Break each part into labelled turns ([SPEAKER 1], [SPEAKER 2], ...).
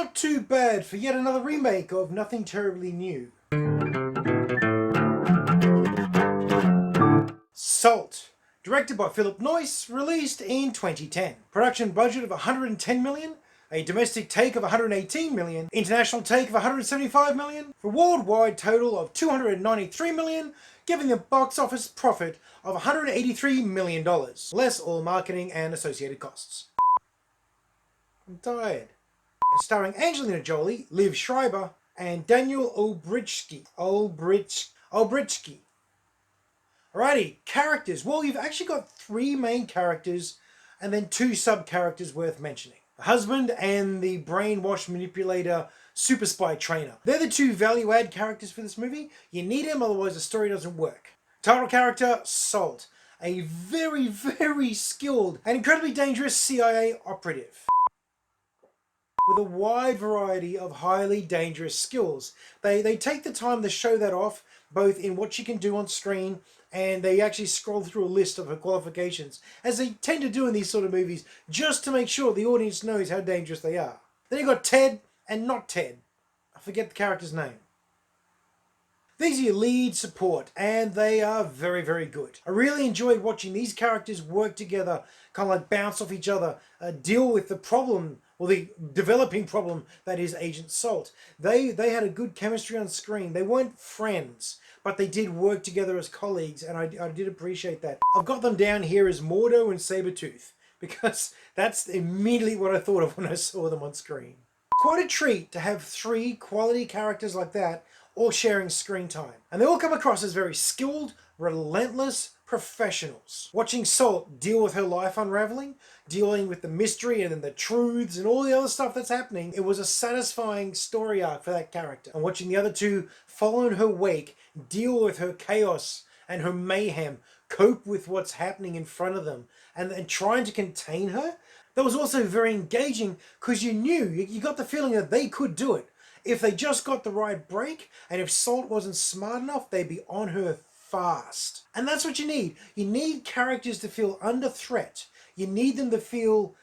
[SPEAKER 1] Not too bad for yet another remake of Nothing Terribly New. Salt, directed by Philip Noyce, released in 2010. Production budget of $110 million, a domestic take of $118 million, international take of $175 million, for a worldwide total of $293 million, giving the box office profit of $183 million, less all marketing and associated costs. I'm tired. And starring Angelina Jolie, Liv Schreiber, and Daniel Olbrychski. Alrighty, characters. Well, you've actually got 3 main characters and then 2 sub-characters worth mentioning. The husband and the brainwash manipulator super spy trainer. They're the 2 value-add characters for this movie. You need them, otherwise the story doesn't work. Title character, Salt. A very, very skilled and incredibly dangerous CIA operative with a wide variety of highly dangerous skills. They take the time to show that off, both in what she can do on screen, and they actually scroll through a list of her qualifications, as they tend to do in these sort of movies, just to make sure the audience knows how dangerous they are. Then you've got Ted and not Ted. I forget the character's name. These are your lead support, and they are very, very good. I really enjoyed watching these characters work together, kind of like bounce off each other, deal with the problem, or the developing problem that is Agent Salt. They had a good chemistry on screen. They weren't friends, but they did work together as colleagues, and I did appreciate that. I've got them down here as Mordo and Sabretooth, because that's immediately what I thought of when I saw them on screen. Quite a treat to have 3 quality characters like that all sharing screen time. And they all come across as very skilled, relentless professionals. Watching Salt deal with her life unraveling, dealing with the mystery and then the truths and all the other stuff that's happening, it was a satisfying story arc for that character. And watching the other 2 follow in her wake, deal with her chaos and her mayhem, cope with what's happening in front of them, and trying to contain her, that was also very engaging, because you got the feeling that they could do it. If they just got the right break, and if Salt wasn't smart enough, they'd be on her fast. And that's what you need. You need characters to feel under threat. You need them to feel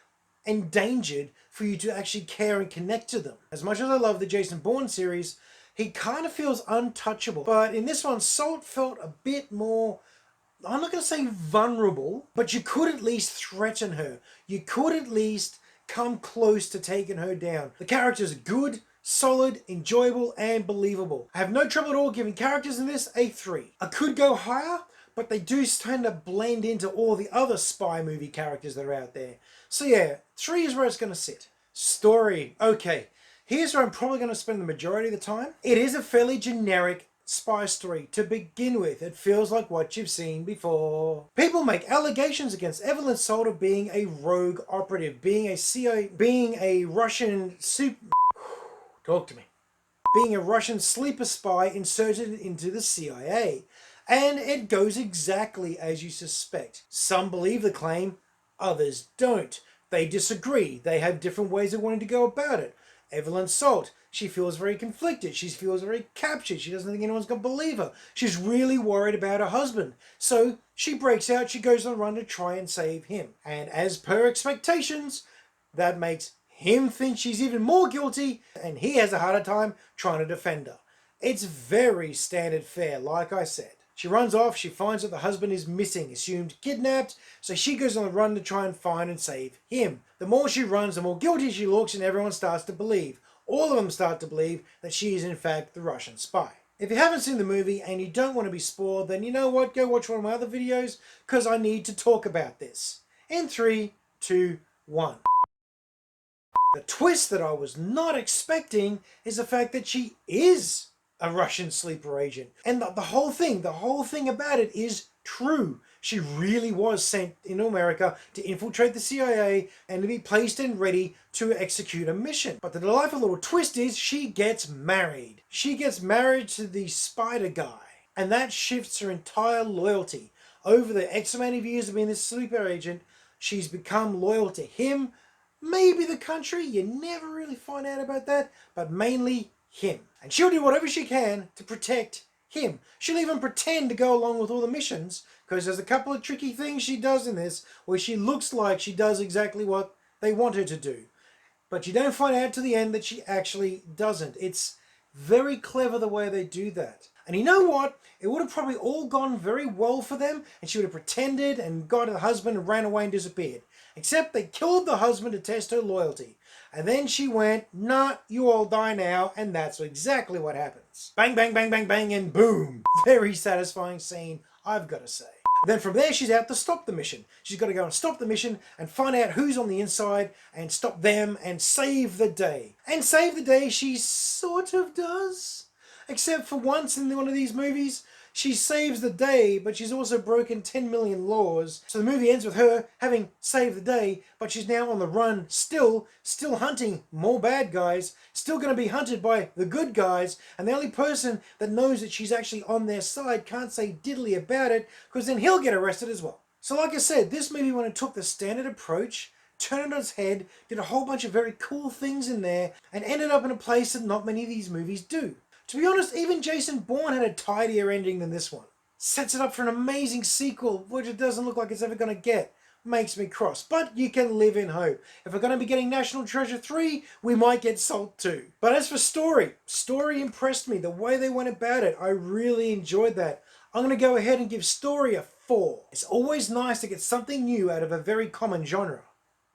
[SPEAKER 1] endangered for you to actually care and connect to them. As much as I love the Jason Bourne series, he kind of feels untouchable. But in this one, Salt felt a bit more, I'm not going to say vulnerable, but you could at least threaten her. You could at least come close to taking her down. The characters are good, solid, enjoyable, and believable. I have no trouble at all giving characters in this a 3. I could go higher, but they do tend to blend into all the other spy movie characters that are out there. So yeah, 3 is where it's going to sit. Story. Okay, here's where I'm probably going to spend the majority of the time. It is a fairly generic spy story to begin with. It feels like what you've seen before. People make allegations against Evelyn Salt of being a rogue operative, being a CIA, being a Russian Talk to me. Being a Russian sleeper spy inserted into the CIA. And it goes exactly as you suspect. Some believe the claim, others don't. They disagree. They have different ways of wanting to go about it. Evelyn Salt, she feels very conflicted. She feels very captured. She doesn't think anyone's going to believe her. She's really worried about her husband. So she breaks out. She goes on a run to try and save him. And as per expectations, that makes him think she's even more guilty, and he has a harder time trying to defend her. It's very standard fare, like I said. She runs off, she finds that the husband is missing, assumed kidnapped, so she goes on the run to try and find and save him. The more she runs, the more guilty she looks, and everyone starts to believe. All of them start to believe that she is in fact the Russian spy. If you haven't seen the movie and you don't want to be spoiled, then you know what, go watch one of my other videos, because I need to talk about this. In 3, 2, 1. The twist that I was not expecting is the fact that she is a Russian sleeper agent. And the whole thing about it is true. She really was sent into America to infiltrate the CIA and to be placed and ready to execute a mission. But the delightful little twist is she gets married. She gets married to the spider guy. And that shifts her entire loyalty. Over the X amount of years of being this sleeper agent, she's become loyal to him. Maybe the country, you never really find out about that, but mainly him. And she'll do whatever she can to protect him. She'll even pretend to go along with all the missions, because there's a couple of tricky things she does in this where she looks like she does exactly what they want her to do. But you don't find out to the end that she actually doesn't. It's very clever the way they do that. And you know what? It would have probably all gone very well for them, and she would have pretended and got her husband and ran away and disappeared. Except they killed the husband to test her loyalty. And then she went, nah, you all die now, and that's exactly what happens. Bang, bang, bang, bang, bang, and boom. Very satisfying scene, I've got to say. Then from there, she's out to stop the mission. She's got to go and stop the mission and find out who's on the inside and stop them and save the day. And save the day she sort of does. Except for once in one of these movies, she saves the day, but she's also broken 10 million laws. So the movie ends with her having saved the day, but she's now on the run still hunting more bad guys, still going to be hunted by the good guys, and the only person that knows that she's actually on their side can't say diddly about it, because then he'll get arrested as well. So like I said, this movie, when it took the standard approach, turned it on its head, did a whole bunch of very cool things in there, and ended up in a place that not many of these movies do. To be honest, even Jason Bourne had a tidier ending than this one. Sets it up for an amazing sequel, which it doesn't look like it's ever going to get. Makes me cross, but you can live in hope. If we're going to be getting National Treasure 3, we might get Salt 2. But as for story impressed me. The way they went about it, I really enjoyed that. I'm going to go ahead and give story a 4. It's always nice to get something new out of a very common genre.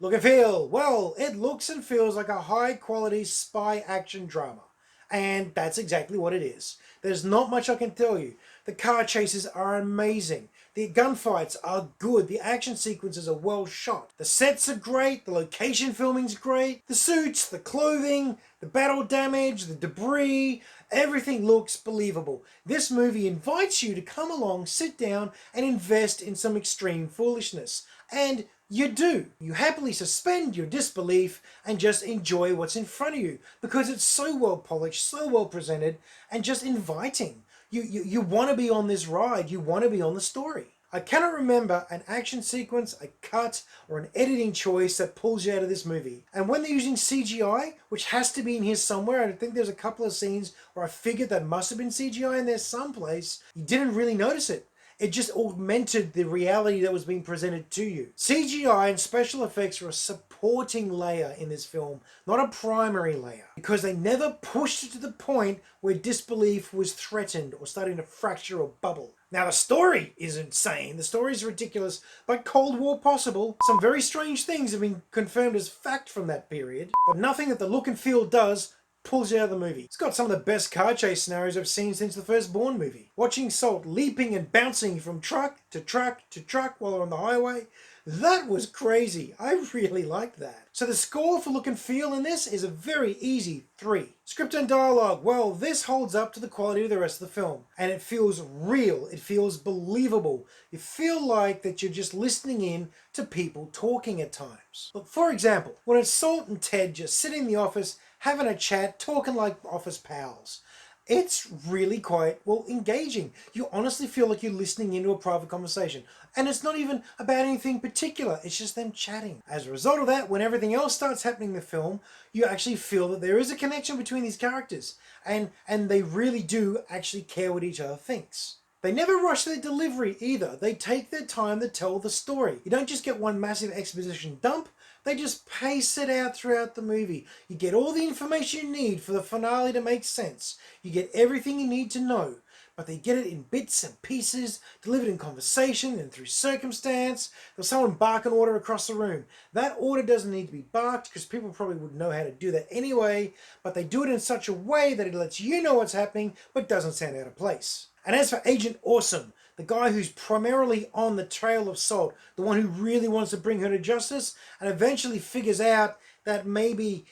[SPEAKER 1] Look and feel, well, it looks and feels like a high quality spy action drama. And that's exactly what it is. There's not much I can tell you. The car chases are amazing. The gunfights are good. The action sequences are well shot. The sets are great. The location filming's great. The suits, the clothing, the battle damage, the debris, everything looks believable. This movie invites you to come along, sit down, and invest in some extreme foolishness. And you do. You happily suspend your disbelief and just enjoy what's in front of you because it's so well polished, so well presented, and just inviting. You want to be on this ride. You want to be on the story. I cannot remember an action sequence, a cut, or an editing choice that pulls you out of this movie. And when they're using CGI, which has to be in here somewhere, I think there's a couple of scenes where I figured that must have been CGI in there someplace, you didn't really notice it. It just augmented the reality that was being presented to you. CGI and special effects are a supporting layer in this film, not a primary layer, because they never pushed it to the point where disbelief was threatened or starting to fracture or bubble. Now the story is insane, the story is ridiculous, but Cold War possible. Some very strange things have been confirmed as fact from that period, but nothing that the look and feel does pulls you out of the movie. It's got some of the best car chase scenarios I've seen since the first Bourne movie. Watching Salt leaping and bouncing from truck to truck to truck while they're on the highway, that was crazy. I really liked that. So the score for look and feel in this is a very easy 3. Script and dialogue, well, this holds up to the quality of the rest of the film. And it feels real. It feels believable. You feel like that you're just listening in to people talking at times. Look, for example, when it's Salt and Ted just sitting in the office having a chat, talking like office pals. It's really quite, well, engaging. You honestly feel like you're listening into a private conversation. And it's not even about anything particular. It's just them chatting. As a result of that, when everything else starts happening in the film, you actually feel that there is a connection between these characters. And they really do actually care what each other thinks. They never rush their delivery either. They take their time to tell the story. You don't just get one massive exposition dump. They just pace it out throughout the movie. You get all the information you need for the finale to make sense. You get everything you need to know. But they get it in bits and pieces, delivered in conversation and through circumstance. There's someone bark an order across the room. That order doesn't need to be barked because people probably would know how to do that anyway. But they do it in such a way that it lets you know what's happening but doesn't sound out of place. And as for Agent Awesome, the guy who's primarily on the trail of Salt, the one who really wants to bring her to justice and eventually figures out that maybe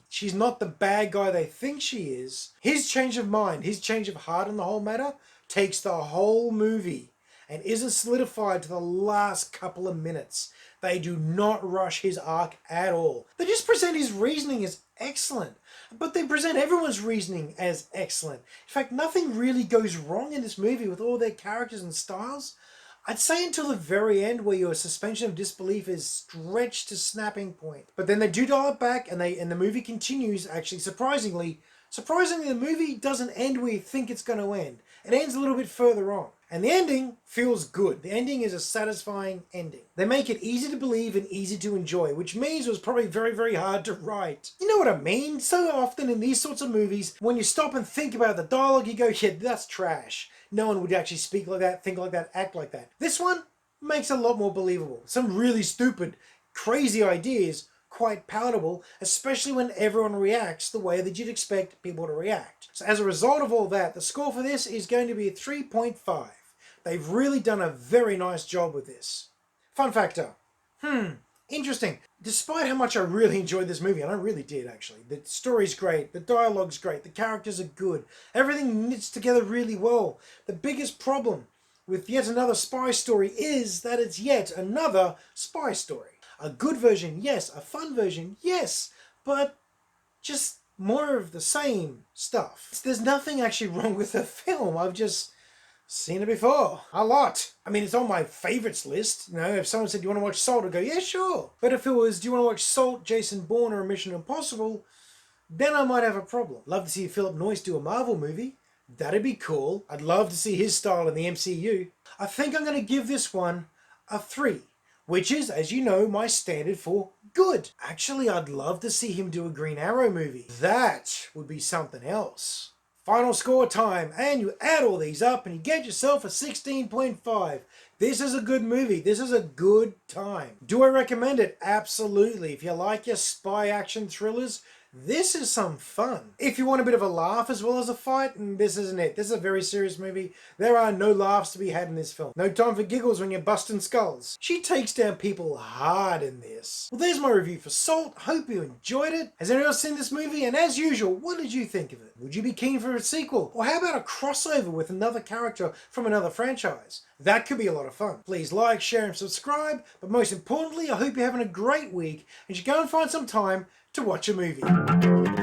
[SPEAKER 1] she's not the bad guy they think she is. His change of mind, his change of heart on the whole matter takes the whole movie and isn't solidified to the last couple of minutes. They do not rush his arc at all. They just present his reasoning as excellent. But they present everyone's reasoning as excellent. In fact, nothing really goes wrong in this movie with all their characters and styles. I'd say until the very end where your suspension of disbelief is stretched to snapping point. But then they do dial it back and the movie continues, actually surprisingly, Surprisingly, the movie doesn't end where you think it's going to end. It ends a little bit further on. And the ending feels good. The ending is a satisfying ending. They make it easy to believe and easy to enjoy, which means it was probably very, very hard to write. You know what I mean? So often in these sorts of movies, when you stop and think about the dialogue, you go, yeah, that's trash. No one would actually speak like that, think like that, act like that. This one makes it a lot more believable. Some really stupid, crazy ideas, quite palatable, especially when everyone reacts the way that you'd expect people to react. So as a result of all that, the score for this is going to be a 3.5. They've really done a very nice job with this. Fun factor. Interesting. Despite how much I really enjoyed this movie, and I really did actually, the story's great, the dialogue's great, the characters are good, everything knits together really well. The biggest problem with yet another spy story is that it's yet another spy story. A good version, yes. A fun version, yes. But just more of the same stuff. There's nothing actually wrong with the film. I've just seen it before. A lot. I mean, it's on my favorites list. You know, if someone said, do you want to watch Salt? I'd go, yeah, sure. But if it was, do you want to watch Salt, Jason Bourne, or Mission Impossible? Then I might have a problem. Love to see Philip Noyce do a Marvel movie. That'd be cool. I'd love to see his style in the MCU. I think I'm going to give this one a 3. Which is, as you know, my standard for good. Actually, I'd love to see him do a Green Arrow movie. That would be something else. Final score time, and you add all these up and you get yourself a 16.5. This is a good movie. This is a good time. Do I recommend it? Absolutely. If you like your spy action thrillers, this is some fun. If you want a bit of a laugh as well as a fight, this isn't it. This is a very serious movie. There are no laughs to be had in this film. No time for giggles when you're busting skulls. She takes down people hard in this. Well, there's my review for Salt. Hope you enjoyed it. Has anyone else seen this movie? And as usual, what did you think of it? Would you be keen for a sequel? Or how about a crossover with another character from another franchise? That could be a lot of fun. Please like, share, and subscribe. But most importantly, I hope you're having a great week and you go and find some time to watch a movie.